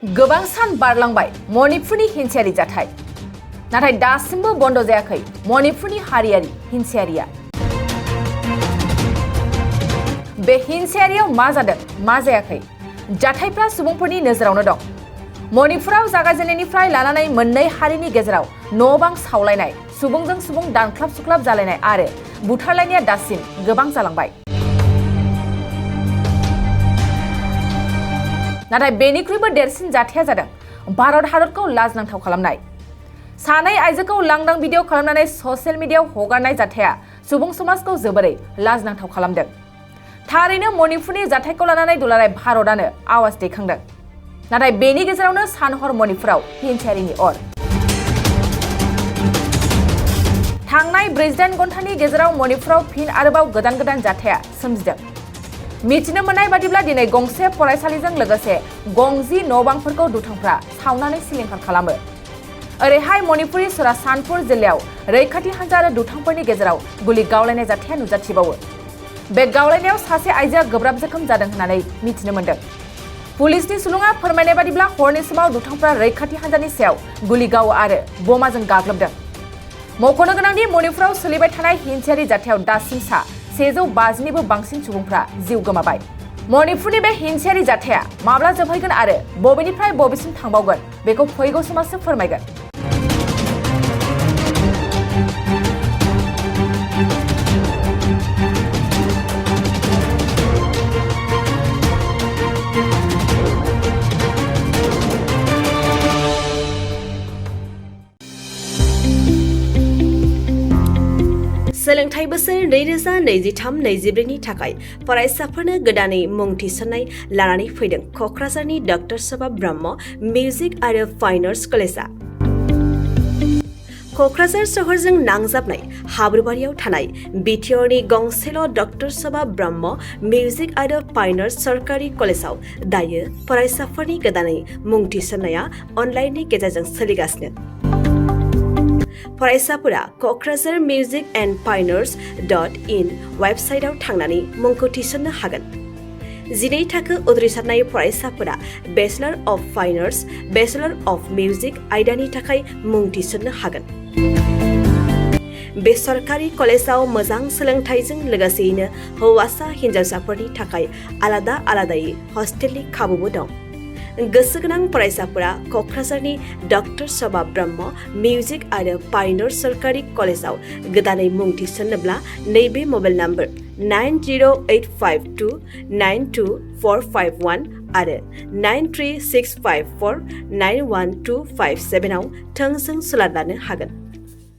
गोबां सान बारलांबाय मणिपुरनि हिंसायारि जाथाय नाथाय दासिमबो बन्द जायाखै मणिपुरनि हारियारि हिंसायारिया बे हिंसायारियाव मा जादों मा जायाखै जाथायफ्रा सुबुंफोरनि नोजोरावनो दं मणिपुराव जागायजेननायनिफ्राय लानानै मोननै हारिनि गेजेराव न'-बां सावलायनाय सुबुंजों सुबुं दानख्लाब सुख्लाब जालायनाय आरो बुथारलायनाया दासिम गोबां जालांबाय नाथाय बेनिख्रुइबो देरसिन जाथाया जादों भारत हादरखौ लाजनांथाव खालामनाय सानै आइजोखौ लांदां भिडिअ खालामनानै ससियेल मिडियायाव हगारनाय जाथाया सुबुं समाजखौ जोबोरै लाजनांथाव खालामदों थारैनो मणिपुरनि जाथायखौ लानानै दुलाराय भारतआनो आवाज दैखांदों नाथाय बेनि गेजेरावनो सानहर मणिपुराव हिंसायारिनि अर थांनाय 48 घन्टानि गेजेराव मणिपुराव फिन आरोबाव गोदान जाथाया सोमजिदों मिथिनो मोननाय बादिब्ला दिनै गंसे फरायसालिजों लोगोसे गंजि न'-बांफोरखौ दुथांफ्रा सावनानै सिलिंखार खालामो ओरैहाय मणिपुरनि सरासानपुर जिल्लायाव रैखाथि हान्जा आरो दुथांफोरनि गेजेराव गुलि गावलायनाय जाथाया नुजाथिबावो बे गावलायनायाव सासे आइजोआ गोब्राब जोखोम जादों होननानै मिथिनो मोनदों पुलिसनि सुलुङा फोरमायनाय बादिब्ला हरनि समाव दुथांफ्रा रैखाथि हान्जानि सायाव गुलि गावो आरो बमाजों गाग्लोबदों मख'नो गोनांदि मणिपुराव सोलिबाय थानाय हिंसायारि जाथायाव दासिम 150निबो बांसिन सुबुंफ्रा जिउ गोमाबाय मणिपुरनि बे हिंसायारि जाथाया माब्ला जोबहैगोन आरो बबेनिफ्राय बबेसिम थांबावगोन बेखौ फैगौ समाजसो फोरमायगोन सोलोंथाइ बोसोर 2023-24 नि थाखाय फरायसाफोरनो गोदानै मुं थिसननाय लानानै फैदों क'क्राझारनि डक्टर सभा ब्रह्म मिउजिक आरो फाइन आर्ट्स कलेजआ क'क्राझार सहरजों नांजाबनाय हाब्रुबारियाव थानाय बिटिआरनि गंसेल' डक्टर सभा ब्रह्म मिउजिक आरो फाइन आर्ट्स सरकारि कलेजआव दायो फरायसाफोरनि गोदानै मुं थिसननाया अनलाइननि गेजेरजों सोलिगासिनो फरायसाफोरा क'क्राझार मिउजिक एन्ड फाइन आर्ट्स.in वेबसाइटआव थांनानै मुंखौ थिसननो हागोन 12 थाखो उद्रिसारनाय फरायसाफोरा bachelor of fine arts bachelor of music आयदानि थाखाय मुं थिसननो हागोन बे सरकारि कलेजआव मोजां सोलोंथाइजों लोगोसेयैनो हौवासा हिन्जावसाफोरनि थाखाय आलादायै हस्टेलनि खाबुबो दं गोसो गोनां फरायसाफोरा क'क्राझारनि डक्टर सभा ब्रह्म मिउजिक आरो फाइन आर्ट्स सरकारि कलेजआव गोदानै मुं थिसन्नोब्ला नैबे मबाइल नम्बर 9085292451 आरो 93654912557 आव थोंजों सुलाद लानो हागोन